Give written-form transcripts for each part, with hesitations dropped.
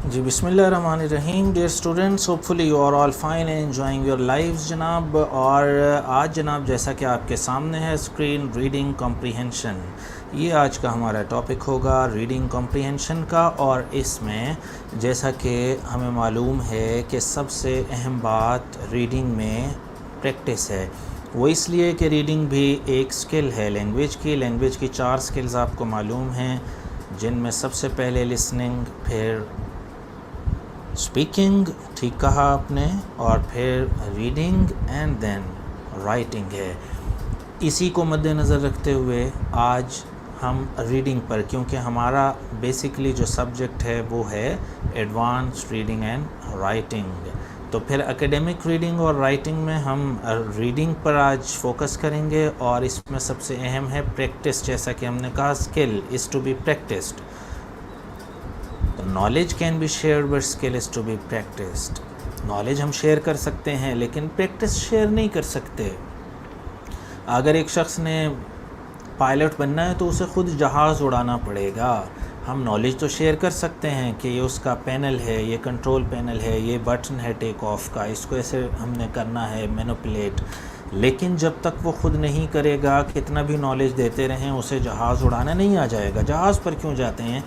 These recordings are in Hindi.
जी बिस्मिल्लाहिर्रहमानिर्रहीम। Dear students, hopefully you are all fine and enjoying your lives जनाब। और आज जनाब जैसा कि आपके सामने है स्क्रीन, रीडिंग कॉम्प्रिहेंशन, ये आज का हमारा टॉपिक होगा रीडिंग कॉम्प्रिहेंशन का। और इसमें जैसा कि हमें मालूम है कि सबसे अहम बात रीडिंग में प्रैक्टिस है। वो इसलिए कि रीडिंग भी एक स्किल है लैंग्वेज की 4 स्किल्स आपको मालूम हैं, जिनमें सबसे पहले लिसनिंग, फिर स्पीकिंग, ठीक कहा आपने, और फिर रीडिंग एंड देन राइटिंग है। इसी को मद्देनज़र रखते हुए आज हम रीडिंग पर, क्योंकि हमारा बेसिकली जो सब्जेक्ट है वो है एडवांस रीडिंग एंड राइटिंग, तो फिर एकेडमिक रीडिंग और राइटिंग में हम रीडिंग पर आज फोकस करेंगे। और इसमें सबसे अहम है प्रैक्टिस। जैसा कि हमने कहा, skill is to be practised. Knowledge can be shared but skill is to be practised. Knowledge हम शेयर कर सकते हैं लेकिन प्रैक्टिस शेयर नहीं कर सकते। अगर एक शख्स ने पायलट बनना है तो उसे खुद जहाज़ उड़ाना पड़ेगा। हम नॉलेज तो शेयर कर सकते हैं कि ये उसका पैनल है, ये कंट्रोल पैनल है, ये बटन है टेक ऑफ का, इसको ऐसे हमने करना है मैनिपुलेट। लेकिन जब तक वो खुद नहीं करेगा, कितना भी नॉलेज देते रहें, उसे जहाज़ उड़ाना नहीं आ जाएगा। जहाज़ पर क्यों जाते हैं?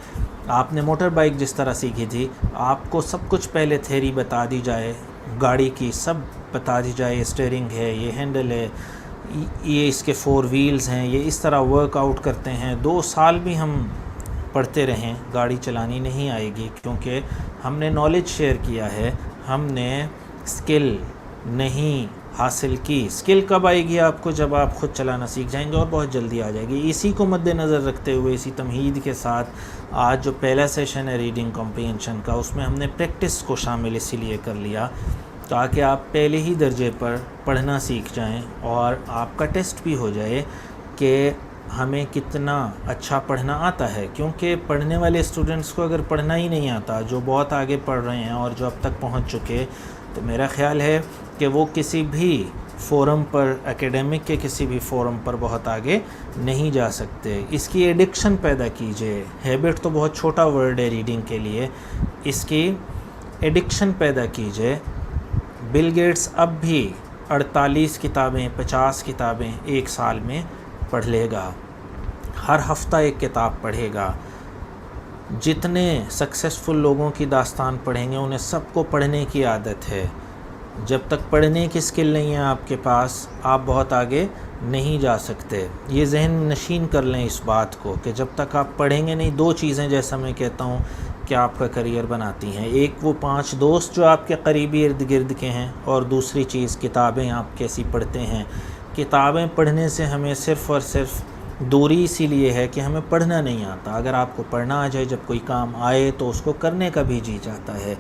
आपने मोटर बाइक जिस तरह सीखी थी, आपको सब कुछ पहले थ्योरी बता दी जाए, गाड़ी की सब बता दी जाए, स्टीयरिंग है, ये हैंडल है, ये इसके 4 व्हील्स हैं, ये इस तरह वर्कआउट करते हैं। 2 साल भी हम पढ़ते रहें, गाड़ी चलानी नहीं आएगी, क्योंकि हमने नॉलेज शेयर किया है, हमने स्किल नहीं हासिल की। स्किल कब आएगी आपको? जब आप ख़ुद चलाना सीख जाएंगे, और बहुत जल्दी आ जाएगी। इसी को मद्देनज़र रखते हुए, इसी तमहीद के साथ आज जो पहला सेशन है रीडिंग कॉम्प्रिहेंशन का, उसमें हमने प्रैक्टिस को शामिल इसीलिए कर लिया ताकि आप पहले ही दर्जे पर पढ़ना सीख जाएं और आपका टेस्ट भी हो जाए कि हमें कितना अच्छा पढ़ना आता है। क्योंकि पढ़ने वाले स्टूडेंट्स को अगर पढ़ना ही नहीं आता, जो बहुत आगे पढ़ रहे हैं और जो अब तक पहुंच चुके, तो मेरा ख़्याल है कि वो किसी भी फ़ोरम पर, एकेडमिक के किसी भी फ़ोरम पर बहुत आगे नहीं जा सकते। इसकी एडिक्शन पैदा कीजिए। हैबिट तो बहुत छोटा वर्ड है रीडिंग के लिए, इसकी एडिक्शन पैदा कीजिए। बिल गेट्स अब भी 48 किताबें, 50 किताबें एक साल में पढ़ लेगा, हर हफ्ता एक किताब पढ़ेगा। जितने सक्सेसफुल लोगों की दास्तान पढ़ेंगे, उन्हें सबको पढ़ने की आदत है। जब तक पढ़ने की स्किल नहीं है आपके पास, आप बहुत आगे नहीं जा सकते। ये जहन नशीन कर लें इस बात को कि जब तक आप पढ़ेंगे नहीं, 2 चीज़ें जैसा मैं कहता हूँ कि आपका करियर बनाती हैं। एक वो 5 दोस्त जो आपके करीबी इर्द गिर्द के हैं, और दूसरी चीज़ किताबें आप कैसी पढ़ते हैं। किताबें पढ़ने से हमें सिर्फ़ और सिर्फ दूरी इसीलिए है कि हमें पढ़ना नहीं आता। अगर आपको पढ़ना आ जाए, जब कोई काम आए तो उसको करने का भी जी चाहता है।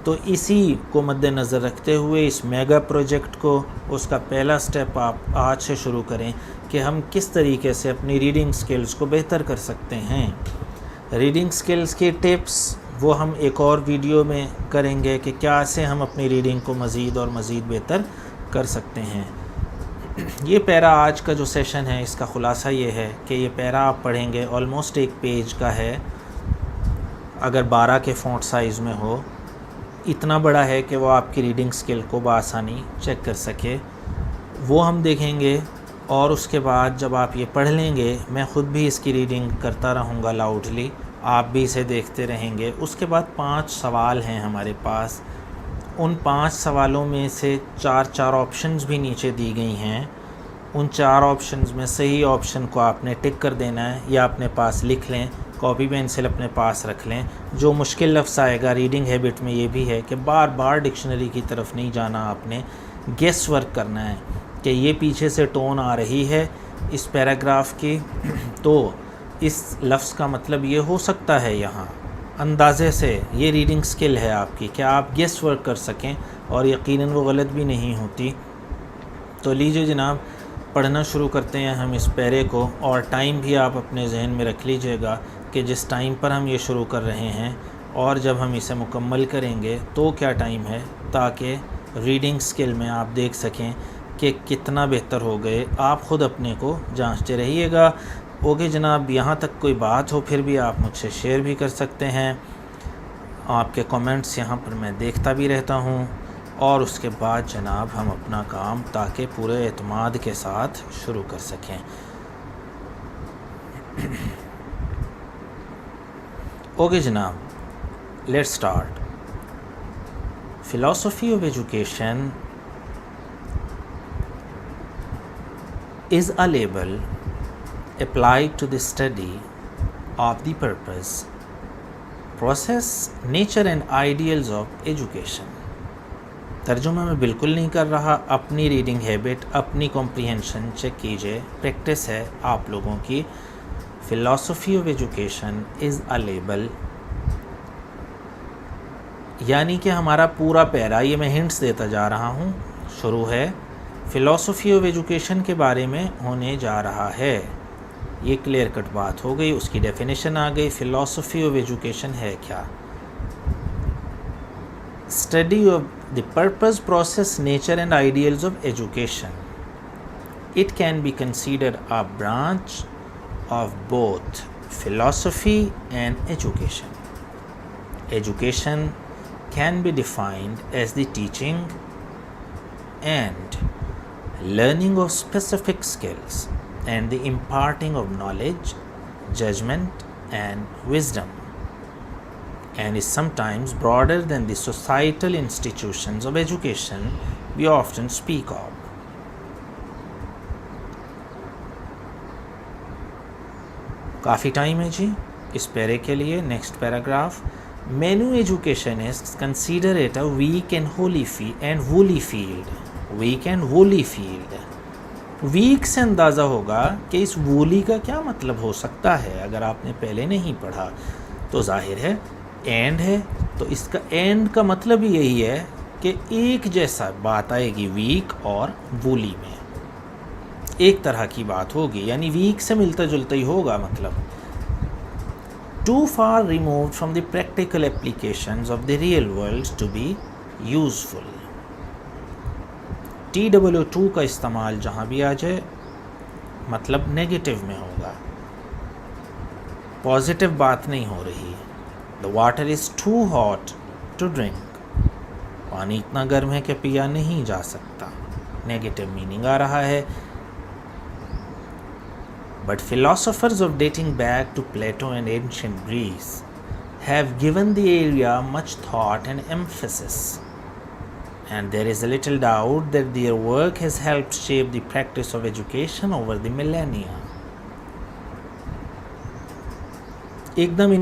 तो इसी को मद्देनज़र रखते हुए इस मेगा प्रोजेक्ट को, उसका पहला स्टेप आप आज से शुरू करें कि हम किस तरीके से अपनी रीडिंग स्किल्स को बेहतर कर सकते हैं। रीडिंग स्किल्स के टिप्स वो हम एक और वीडियो में करेंगे कि क्या से हम अपनी रीडिंग को मज़ीद और मज़ीद बेहतर कर सकते हैं। ये पैरा आज का जो सेशन है, इसका ख़ुलासा ये है कि ये पैरा आप पढ़ेंगे, ऑलमोस्ट 1 पेज का है। अगर 12 के फ़ॉन्ट साइज़ में हो, इतना बड़ा है कि वो आपकी रीडिंग स्किल को बआसानी चेक कर सके, वो हम देखेंगे। और उसके बाद जब आप ये पढ़ लेंगे, मैं ख़ुद भी इसकी रीडिंग करता रहूँगा लाउडली, आप भी इसे देखते रहेंगे। उसके बाद 5 सवाल हैं हमारे पास। उन 5 सवालों में से 4 ऑप्शंस भी नीचे दी गई हैं। उन 4 ऑप्शंस में सही ऑप्शन को आपने टिक कर देना है, या अपने पास लिख लें, कॉपी पेंसिल अपने पास रख लें। जो मुश्किल लफ्ज़ आएगा, रीडिंग हैबिट में ये भी है कि बार बार डिक्शनरी की तरफ नहीं जाना, आपने गेस वर्क करना है कि ये पीछे से टोन आ रही है इस पैराग्राफ की, तो इस लफ्ज़ का मतलब ये हो सकता है। यहाँ अंदाज़े से ये रीडिंग स्किल है आपकी कि आप गेस वर्क कर सकें, और यकीनन वो गलत भी नहीं होती। तो लीजिए जनाब, पढ़ना शुरू करते हैं हम इस पैरे को। और टाइम भी आप अपने जहन में रख लीजिएगा कि जिस टाइम पर हम ये शुरू कर रहे हैं और जब हम इसे मुकम्मल करेंगे तो क्या टाइम है, ताकि रीडिंग स्किल में आप देख सकें कि कितना बेहतर हो गए। आप ख़ुद अपने को जांचते रहिएगा। ओके जनाब, यहाँ तक कोई बात हो फिर भी आप मुझसे शेयर भी कर सकते हैं। आपके कमेंट्स यहाँ पर मैं देखता भी रहता हूँ, और उसके बाद जनाब हम अपना काम ताकि पूरे एतमाद के साथ शुरू कर सकें। ओके जनाब, let's start. Philosophy of education is a label applied to the study of the purpose, process, nature and ideals of education। तर्जुमा मैं बिल्कुल नहीं कर रहा, अपनी रीडिंग हैबिट, अपनी कॉम्प्रिहेंशन चेक कीजिए, प्रैक्टिस है आप लोगों की। Philosophy of education is a label, यानी कि हमारा पूरा पैरा, ये मैं हिंट्स देता जा रहा हूँ, शुरू है फ़िलासफ़ी ऑफ एजुकेशन के बारे में होने जा रहा है। ये क्लियर कट बात हो गई, उसकी डेफिनेशन आ गई। फ़िलासफ़ी ऑफ एजुकेशन है क्या? Study of the purpose, process, nature and ideals of education. It can be considered a branch of both philosophy and education. Education can be defined as the teaching and learning of specific skills and the imparting of knowledge, judgment and wisdom, and is sometimes broader than the societal institutions of education we often speak of. काफ़ी टाइम है जी इस पैरे के लिए। Next paragraph, many education is consider it a weak and woolly field. Weak and woolly field, weak से अंदाज़ा होगा कि इस वूली का क्या मतलब हो सकता है। अगर आपने पहले नहीं पढ़ा तो जाहिर है एंड है, तो इसका एंड का मतलब ही यही है कि एक जैसा बात आएगी वीक और वूली में, एक तरह की बात होगी, यानी वीक से मिलता जुलता ही होगा मतलब। Too far remove from the practical applications of the real world to be useful. TWO2 का इस्तेमाल जहाँ भी आ जाए मतलब नेगेटिव में होगा, पॉजिटिव बात नहीं हो रही। The water is too hot to drink, पानी इतना गर्म है कि पिया नहीं जा सकता, नेगेटिव मीनिंग आ रहा है। But philosophers of dating back to Plato and ancient Greece have given the area much thought and emphasis, and there is a little doubt that their work has helped shape the practice of education over the millennia. एकदम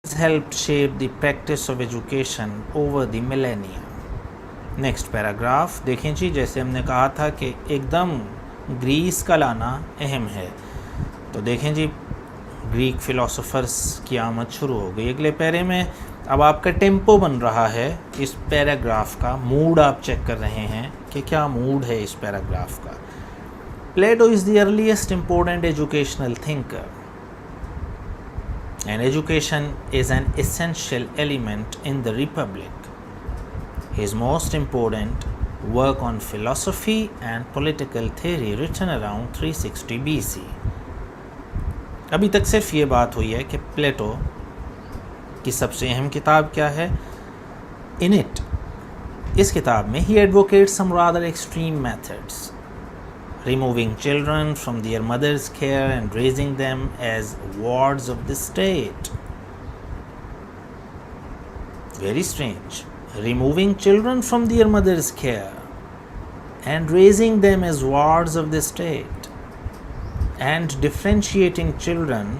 helped shape the practice of education over the millennia. Next paragraph देखें जी, जैसे हमने कहा था कि एकदम ग्रीस का लाना अहम है, तो देखें जी ग्रीक फ़िलासफ़र्स की आमद शुरू हो गई अगले पैरे में। अब आपका टेम्पो बन रहा है इस पैराग्राफ का, मूड आप चेक कर रहे हैं कि क्या मूड है इस पैराग्राफ का। Plato is the earliest important educational thinker, and education is an essential element in the Republic. His most important work on philosophy and political theory written around 360 BC. अभी तक सिर्फ ये बात हुई है कि प्लेटो की सबसे अहम किताब क्या है। In it, इस किताब में he advocates some rather extreme methods, removing children from their mother's care and raising them as wards of the state. Very strange. Removing children from their mother's care and raising them as wards of the state, and differentiating children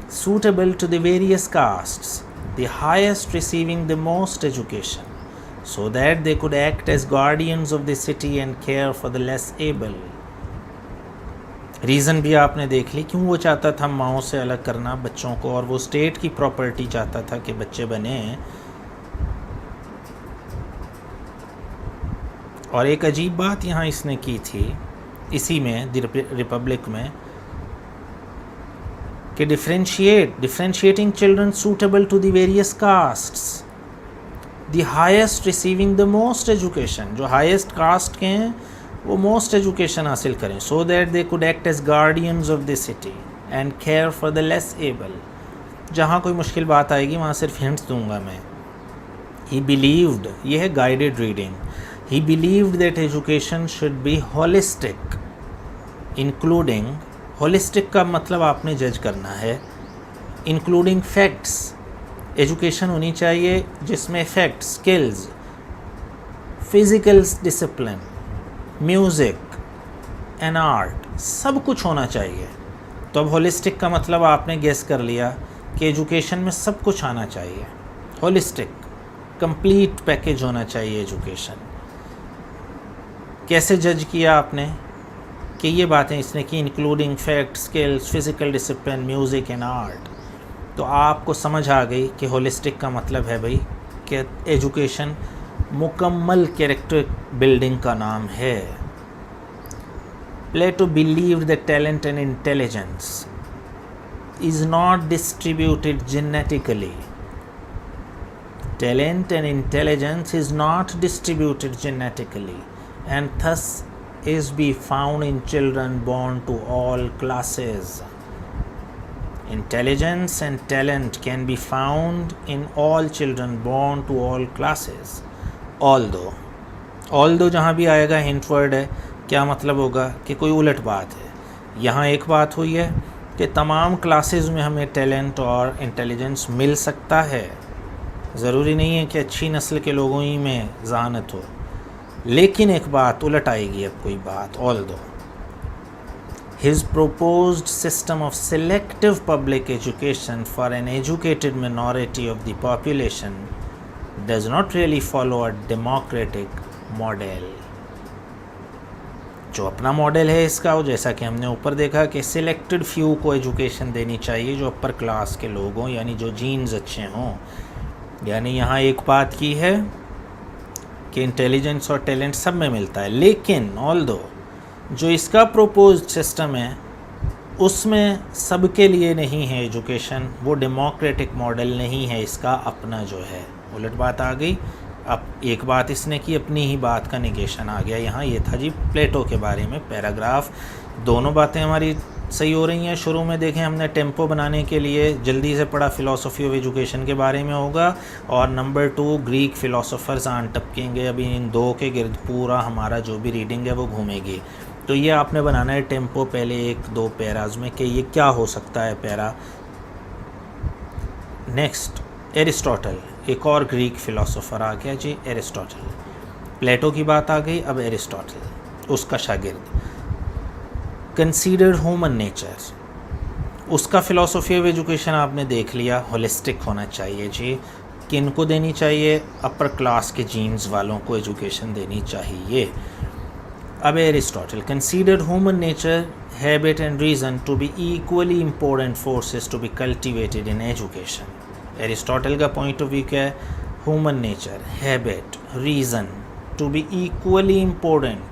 suitable to the various castes, the highest receiving the most education, so that they could act as guardians of the city and care for the less able. Reason भी आपने देख ली, क्यों वो चाहता था माओ से अलग करना बच्चों को, और वो स्टेट की प्रॉपर्टी चाहता था कि बच्चे बने। और एक अजीब बात यहाँ इसने की थी इसी में द रिपब्लिक में कि differentiating children suitable to the various castes, the highest receiving the most education, जो हाईएस्ट कास्ट के हैं वो मोस्ट एजुकेशन हासिल करें, so that they could act as guardians of the city and care for the less able. जहाँ कोई मुश्किल बात आएगी वहाँ सिर्फ हिंट्स दूंगा मैं। ही बिलीव्ड, ये है guided reading, he believed that education should be holistic, including, holistic का मतलब आपने जज करना है, including facts, education होनी चाहिए जिसमें facts, skills, physical discipline, music and art सब कुछ होना चाहिए। तो अब holistic का मतलब आपने गेस कर लिया कि education में सब कुछ आना चाहिए, holistic, complete package होना चाहिए education। कैसे जज किया आपने कि ये बातें इसने की, including fact, skills, physical discipline, music and art. तो आपको समझ आ गई कि होलिस्टिक का मतलब है भाई कि एजुकेशन मुकम्मल कैरेक्टर बिल्डिंग का नाम है। Plato believed that talent and intelligence is not distributed genetically. Talent and intelligence is not distributed genetically, and thus is be found in children born to all classes. Intelligence and talent can be found in all children born to all classes. Although जहाँ भी आएगा हिंट वर्ड है, क्या मतलब होगा कि कोई उलट बात है। यहाँ एक बात हुई है कि तमाम क्लासेस में हमें टैलेंट और इंटेलिजेंस मिल सकता है, ज़रूरी नहीं है कि अच्छी नस्ल के लोगों ही में ज़हानत हो। लेकिन एक बात उलट आएगी अब कोई बात। Although his proposed system of selective public education for an educated minority of the population does not really follow a democratic model। जो अपना मॉडल है इसका, वो जैसा कि हमने ऊपर देखा कि सिलेक्टेड फ्यू को एजुकेशन देनी चाहिए जो अपर क्लास के लोग हों, यानी जो जीन्स अच्छे हों। यानी यहाँ एक बात की है कि इंटेलिजेंस और टैलेंट सब में मिलता है, लेकिन ऑल्दो जो इसका प्रोपोज्ड सिस्टम है उसमें सबके लिए नहीं है एजुकेशन, वो डेमोक्रेटिक मॉडल नहीं है इसका अपना जो है। उलट बात आ गई। अब एक बात इसने की, अपनी ही बात का निगेशन आ गया यहाँ। ये था जी प्लेटो के बारे में पैराग्राफ। दोनों बातें हमारी सही हो रही हैं। शुरू में देखें हमने टेम्पो बनाने के लिए जल्दी से पढ़ा फ़िलासफ़ी ऑफ एजुकेशन के बारे में होगा, और नंबर 2 ग्रीक फ़िलासफ़र्स आन टपकेंगे। अभी इन दो के गिर्द पूरा हमारा जो भी रीडिंग है वो घूमेगी। तो ये आपने बनाना है टेम्पो पहले 1-2 पैराज में कि ये क्या हो सकता है पैरा। नेक्स्ट एरिस्टोटल, एक और ग्रीक फ़िलासफ़र आ गया जी एरिस्टोटल। प्लेटो की बात आ गई, अब एरिस्टोटल उसका शागिर्द। कंसीडर्ड ह्यूमन नेचर, उसका फ़िलासफ़ी ऑफ एजुकेशन आपने देख लिया, होलिस्टिक होना चाहिए जी। किन को देनी चाहिए? अपर क्लास के जीन्स वालों को एजुकेशन देनी चाहिए। अब Aristotle considered human nature, habit and reason to be equally important forces to be cultivated in education. Aristotle का पॉइंट ऑफ व्यू क्या है? Human nature, habit, reason to be equally important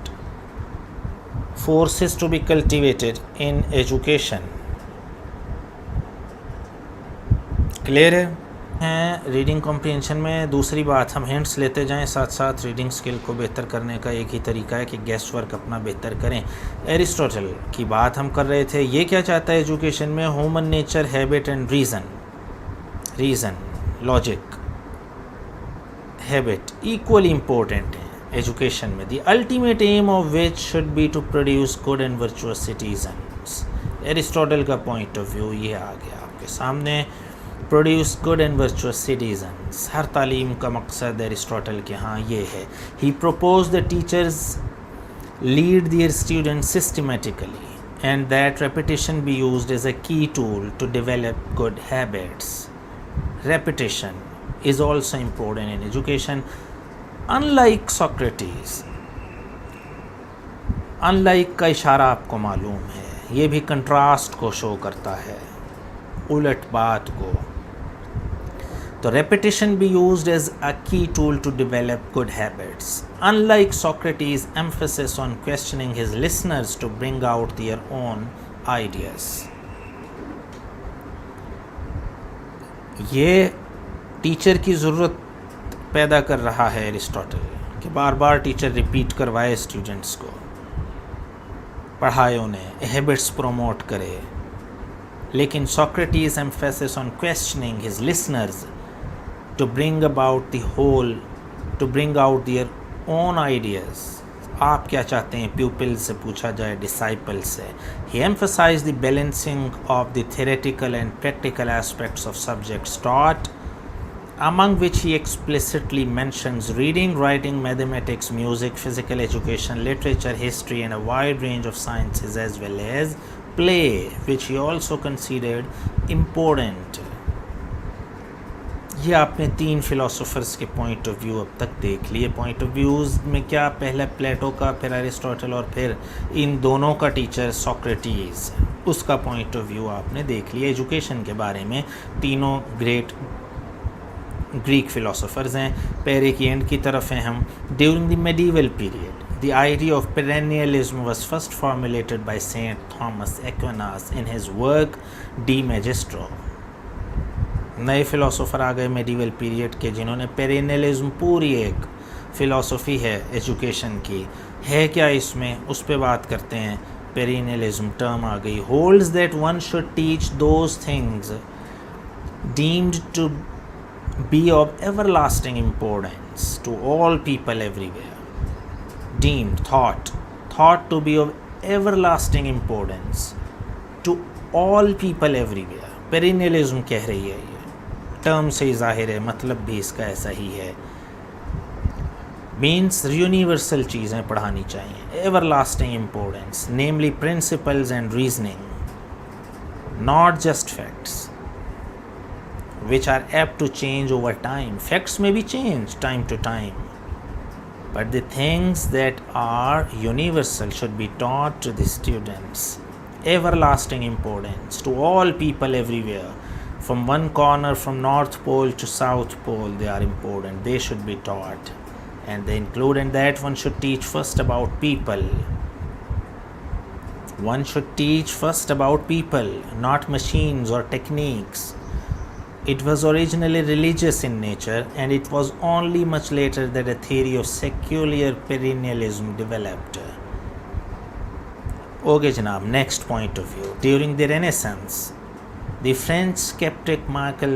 forces to be cultivated in education। Clear है? रीडिंग कॉम्प्रिहेंशन में दूसरी बात, हम हिंट्स लेते जाएं साथ साथ। रीडिंग स्किल को बेहतर करने का एक ही तरीका है कि गेस्ट वर्क अपना बेहतर करें। एरिस्टोटल की बात हम कर रहे थे, ये क्या चाहता है एजुकेशन में? Human nature, habit and reason, logic, habit equally important है एजुकेशन में। The ultimate aim of which should be to produce good and virtuous citizens. Aristotle का पॉइंट ऑफ व्यू ये आ गया आपके सामने, produce good and virtuous citizens. हर तालीम का मकसद एरिस्टोटल के यहाँ ये है। He propose the teachers lead their students systematically and that repetition be used as a key tool to develop good habits. Repetition is also important in education. Unlike Socrates, unlike का इशारा आपको मालूम है, ये भी कंट्रास्ट को शो करता है, उलट बात को। तो repetition be used as a key tool to develop good habits. Unlike Socrates' emphasis on questioning his listeners to bring out their own ideas. ये टीचर की ज़रूरत पैदा कर रहा है एरिस्टोटल, कि बार बार टीचर रिपीट करवाए स्टूडेंट्स को, पढ़ाए उन्हें, हैबिट्स प्रमोट करे। लेकिन Socrates' emphasis on questioning his listeners to bring out their own ideas. आप क्या चाहते हैं, pupil से पूछा जाए, disciple से। He emphasized the balancing of the theoretical and practical aspects of subjects taught, among which he explicitly mentions reading, writing, mathematics, music, physical education, literature, history, and a wide range of sciences, as well as play, which he also considered important. ये आपने 3 फ़िलासफ़र्स के पॉइंट ऑफ व्यू अब तक देख लिए। पॉइंट ऑफ व्यूज़ में क्या, पहले प्लेटो का, फिर अरिस्टोटल, और फिर इन दोनों का टीचर सॉक्रेटीज़, उसका पॉइंट ऑफ व्यू आपने देख लिया। एजुकेशन के बारे में तीनों ग्रेट ग्रीक फ़िलासफ़र्स हैं। पैरे की एंड की तरफ हैं हम। During the medieval period the idea of perennialism was first formulated by Saint Thomas Aquinas in his work De Magistro. नए फ़िलासफ़र आ गए मेडिवल पीरियड के, जिन्होंने पेरेनियलिज्म, पूरी एक फ़िलासफ़ी है एजुकेशन की, है क्या इसमें, उस पे बात करते हैं। पेरेनियलिज्म टर्म आ गई। Holds that one should teach those things deemed to be of everlasting importance to all people everywhere. Deemed, thought to be of everlasting importance to all people everywhere. Perennialism कह रही है, ये टर्म से ही जाहिर है, मतलब भी इसका ऐसा ही है। मीन्स यूनिवर्सल चीज़ें पढ़ानी चाहिए, everlasting importance, namely principles and reasoning, not just facts, which are apt to change over time. Facts may be changed time to time, but the things that are universal should be taught to the students. Everlasting importance to all people everywhere. From one corner, from North Pole to South Pole, they are important. They should be taught. And they include in that one should teach first about people. One should teach first about people, not machines or techniques. It was originally religious in nature, and it was only much later that a theory of secular perennialism developed. Okay जनाब, next point of view. During the Renaissance, the French skeptic Michel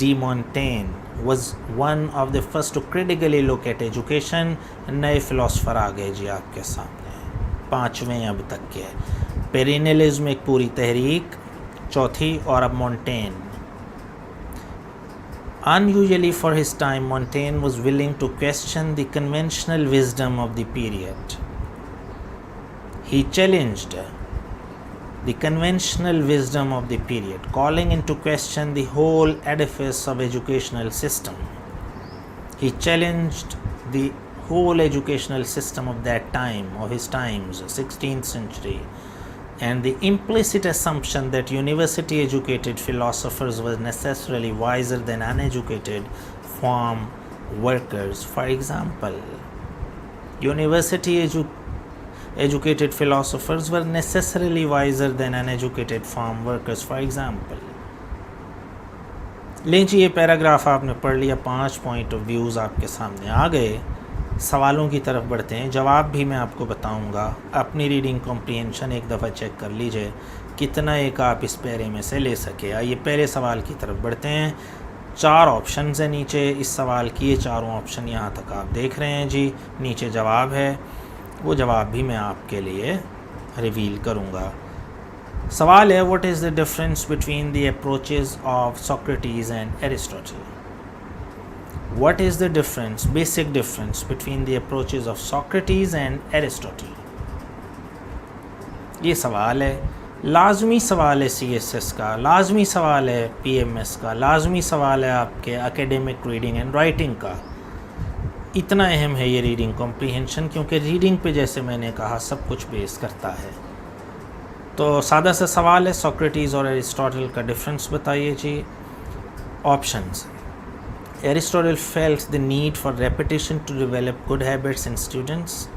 de Montaigne was one of the first to critically look at education. नए फिलोसफर आ गए जी आपके सामने, 5वें अब तक के। पेरेनियलिज्म एक पूरी तहरीक, चौथी, और अब mountain. Unusually for his time, Montaigne was willing to question the conventional wisdom of the period. He challenged the conventional wisdom of the period, calling into question the whole edifice of educational system. He challenged the whole educational system of that time, of his times, 16th century, and the implicit assumption that university educated philosophers were necessarily wiser than uneducated farm workers. For example, university educated philosophers were necessarily wiser than uneducated farm workers. For example, लीजिए ये पैराग्राफ आपने पढ़ लिया, 5 पॉइंट ऑफ व्यूज़ आपके सामने आ गए। सवालों की तरफ बढ़ते हैं, जवाब भी मैं आपको बताऊंगा। अपनी रीडिंग कॉम्प्रिहेंशन एक दफ़ा चेक कर लीजिए, कितना एक आप इस पैरे में से ले सके। आइए पहले सवाल की तरफ बढ़ते हैं। 4 ऑप्शन है नीचे इस सवाल की, ये चारों ऑप्शन यहाँ तक आप देख रहे हैं जी। नीचे जवाब है, वो जवाब भी मैं आपके लिए रिवील करूँगा। सवाल है, what is the difference between the approaches of Socrates and Aristotle. What is the difference, basic difference between the approaches of Socrates and Aristotle? ये सवाल है, लाजमी सवाल है CSS का, लाजमी सवाल है PMS का, लाजमी सवाल है आपके एकेडमिक रीडिंग एंड राइटिंग का। इतना अहम है ये रीडिंग कॉम्प्रिहेंशन, क्योंकि रीडिंग पे जैसे मैंने कहा सब कुछ बेस करता है। तो सादा सा सवाल है, सोक्रेटिस और एरिस्टोटल का डिफरेंस बताइए जी। Options: Aristotle felt the need for repetition to develop good habits in students.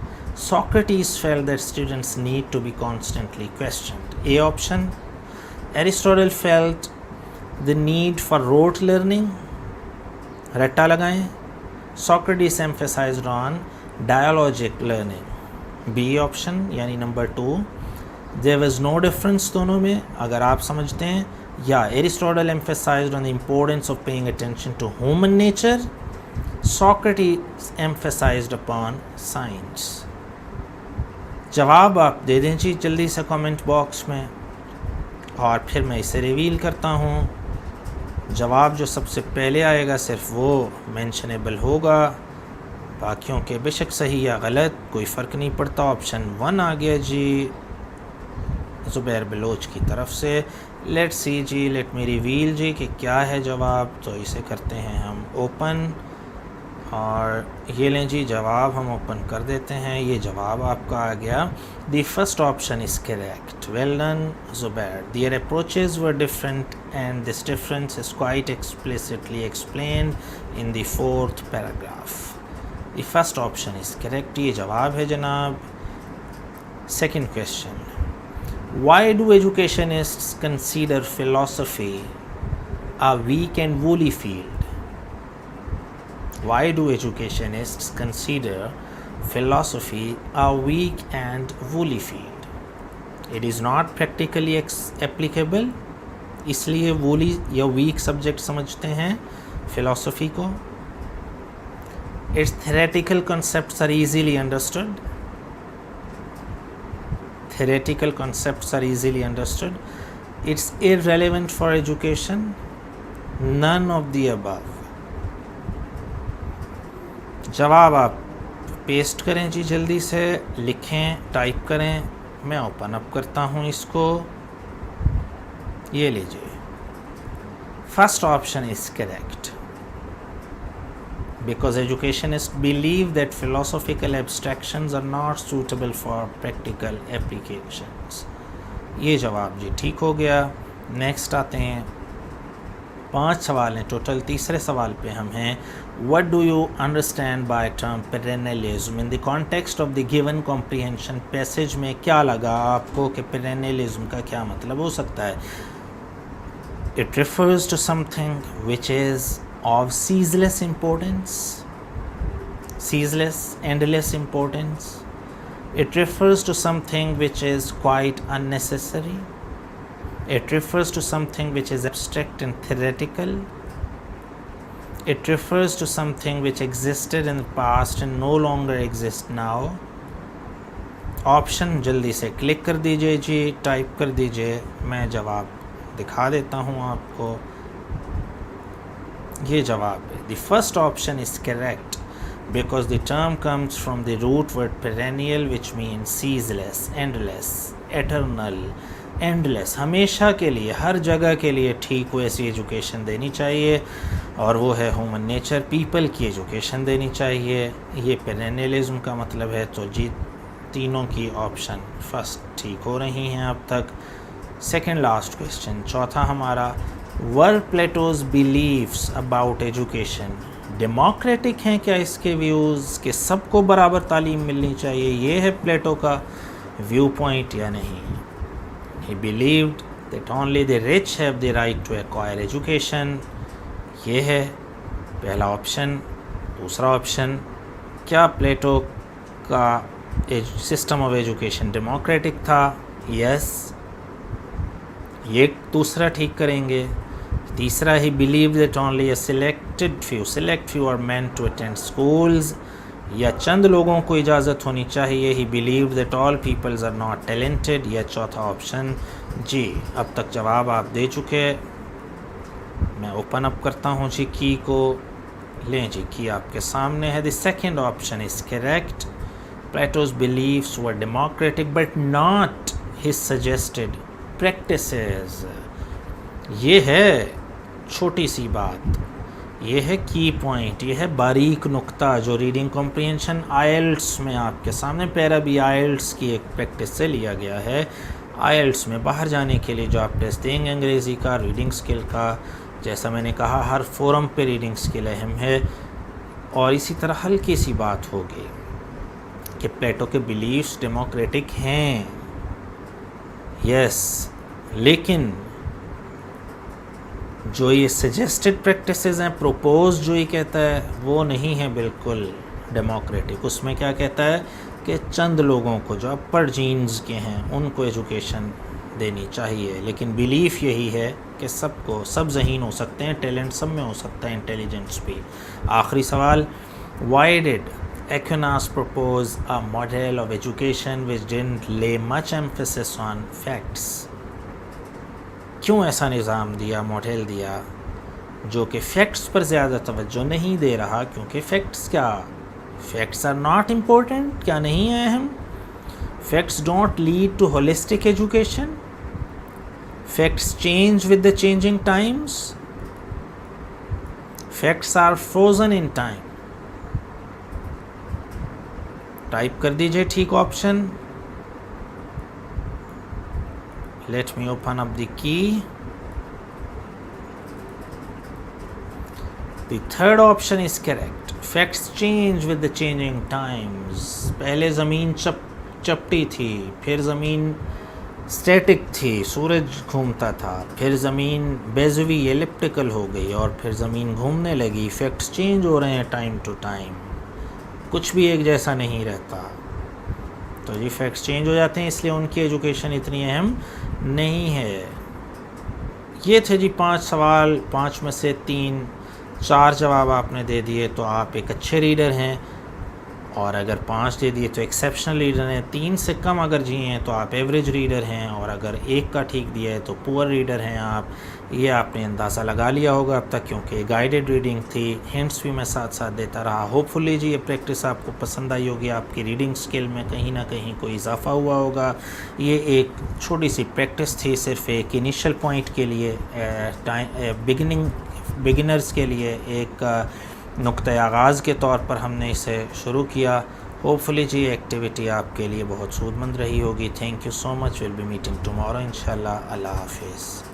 Socrates felt that students need to be constantly questioned. A option: Aristotle felt the need for rote learning. रट्टा लगाएं। Socrates emphasized on dialogic learning. B option यानी number 2, there was no difference दोनों में, अगर आप समझते हैं। या Aristotle emphasized on the importance of paying attention to human nature. Socrates emphasized upon science. जवाब आप दे दें जी जल्दी से कमेंट बॉक्स में, और फिर मैं इसे रिवील करता हूँ। जवाब जो सबसे पहले आएगा सिर्फ वो मेंशनेबल होगा, बाकियों के बेशक सही या गलत कोई फ़र्क नहीं पड़ता। ऑप्शन 1 आ गया जी ज़ुबैर बलोच की तरफ से। लेट्स सी जी, लेट मी रिवील जी कि क्या है जवाब। तो इसे करते हैं हम ओपन, और ये लें जी जवाब हम ओपन कर देते हैं। ये जवाब आपका आ गया। The first option is correct. Well done Zubair. Their approaches were different and this difference is quite explicitly explained in the 4th paragraph. The first option is correct, ये जवाब है जनाब। Second question: why do educationists consider philosophy a weak and woolly field? Why do educationists consider philosophy a weak and woolly field? It is not practically applicable, इसलिए woolly या weak subject समझते हैं philosophy को। Its theoretical concepts are easily understood. Theoretical concepts are easily understood. It's irrelevant for education. None of the above. जवाब आप पेस्ट करें जी जल्दी से, लिखें, टाइप करें। मैं ओपन अप करता हूँ इसको। ये लीजिए, first option is correct because educationists believe that philosophical abstractions are not suitable for practical applications. ये जवाब जी ठीक हो गया। नेक्स्ट आते हैं, 5 सवाल हैं टोटल। तीसरे सवाल पे हम हैं, what do you understand by term perennialism in the context of the given comprehension. Passage में क्या लगा आपको कि पेरेनियलिज्म का क्या मतलब हो सकता है? It refers to something which is of ceaseless importance, ceaseless endless importance. It refers to something which is quite unnecessary. It refers to something which is abstract and theoretical. It refers to something which existed in the past and no longer exists now. Option जल्दी से क्लिक कर दीजिए जी, टाइप कर दीजिए। मैं जवाब दिखा देता हूँ आपको। ये जवाब है। The first option is correct because the term comes from the root word perennial which means ceaseless, endless, eternal, endless, हमेशा के लिए, हर जगह के लिए ठीक वैसी एजुकेशन देनी चाहिए, और वो है ह्यूमन नेचर, पीपल की एजुकेशन देनी चाहिए। ये पेरेनियलिज्म का मतलब है। तो जी तीनों की ऑप्शन फर्स्ट ठीक हो रही हैं अब तक। सेकंड लास्ट क्वेश्चन, चौथा हमारा, were Plato's believes about education democratic हैं क्या इसके व्यूज़ कि सबको बराबर तालीम मिलनी चाहिए? ये है प्लेटो का व्यू पॉइंट या नहीं? He believed that only the rich have the right to acquire education. ये है पहला ऑप्शन। दूसरा ऑप्शन, क्या प्लेटो का सिस्टम ऑफ एजुकेशन डेमोक्रेटिक था? यस, ये दूसरा ठीक करेंगे। तीसरा, he believed that only a select few are meant to attend schools, या चंद लोगों को इजाज़त होनी चाहिए। He believe that all peoples are not talented, या चौथा ऑप्शन। जी अब तक जवाब आप दे चुके। मैं ओपन अप करता हूँ जी की को। लें जी, की आपके सामने है। The second option is correct. Plato's believes were democratic but not his suggested practices. ये है छोटी सी बात, ये है की पॉइंट, ये है बारीक नुक्ता जो रीडिंग कॉम्प्रिहेंशन आइल्ट्स में आपके सामने पैरा भी आइल्ट्स की एक प्रैक्टिस से लिया गया है। आईएलटीएस में बाहर जाने के लिए जो आप टेस्ट देंगे अंग्रेज़ी का, रीडिंग स्किल का, जैसा मैंने कहा हर फोरम पे रीडिंग स्किल अहम है। और इसी तरह हल्की सी बात होगी कि प्लेटो के बिलीव्स डेमोक्रेटिक हैं, यस, लेकिन जो ये सजेस्टेड प्रैक्टिसेस हैं, प्रोपोज जो ये कहता है वो नहीं है बिल्कुल डेमोक्रेटिक। उसमें क्या कहता है कि चंद लोगों को जो अपर जीन्स के हैं उनको एजुकेशन देनी चाहिए, लेकिन बिलीफ यही है कि सबको सब ज़हीन हो सकते हैं, टैलेंट सब में हो सकता है, इंटेलिजेंस भी। आखिरी सवाल, why did Aquinas propose a model of education which didn't lay much emphasis on facts? क्यों ऐसा निज़ाम दिया, मॉडल दिया जो कि फैक्ट्स पर ज़्यादा तवज्जो नहीं दे रहा? क्योंकि फैक्ट्स क्या, फैक्ट्स आर नॉट इम्पोर्टेंट, क्या नहीं है अहम? Facts don't lead to holistic education, facts change with the changing times, facts are frozen in time. Type कर दीजिए ठीक option. Let me open up the key. The third option is correct, facts change with the changing times. पहले ज़मीन चपटी थी, फिर ज़मीन स्टैटिक थी, सूरज घूमता था, फिर ज़मीन बेज़वी एलिप्टिकल हो गई और फिर ज़मीन घूमने लगी। फैक्ट्स चेंज हो रहे हैं टाइम टू टाइम, कुछ भी एक जैसा नहीं रहता। तो जी फैक्ट्स चेंज हो जाते हैं, इसलिए उनकी एजुकेशन इतनी अहम नहीं है। ये थे जी 5 सवाल, 5 में से 4 जवाब आपने दे दिए तो आप एक अच्छे रीडर हैं, और अगर 5 दे दिए तो एक्सेप्शनल रीडर हैं। 3 से कम अगर जिए हैं तो आप एवरेज रीडर हैं, और अगर 1 का ठीक दिया है तो पुअर रीडर हैं आप। ये आपने अंदाज़ा लगा लिया होगा अब तक, क्योंकि गाइडेड रीडिंग थी, हिंट्स भी मैं साथ साथ देता रहा। होपफुली जी ये प्रैक्टिस आपको पसंद आई होगी, आपकी रीडिंग स्किल में कहीं ना कहीं कोई इजाफा हुआ होगा। ये एक छोटी सी प्रैक्टिस थी, सिर्फ एक इनिशियल पॉइंट के लिए, बिगिनर्स के लिए एक नुक्ते आगाज़ के तौर पर हमने इसे शुरू किया। होपफुली जी एक्टिविटी आपके लिए बहुत सूदमंद रही होगी। Thank you so much. Will be meeting tomorrow इंशाल्लाह। अल्लाह हाफिज़।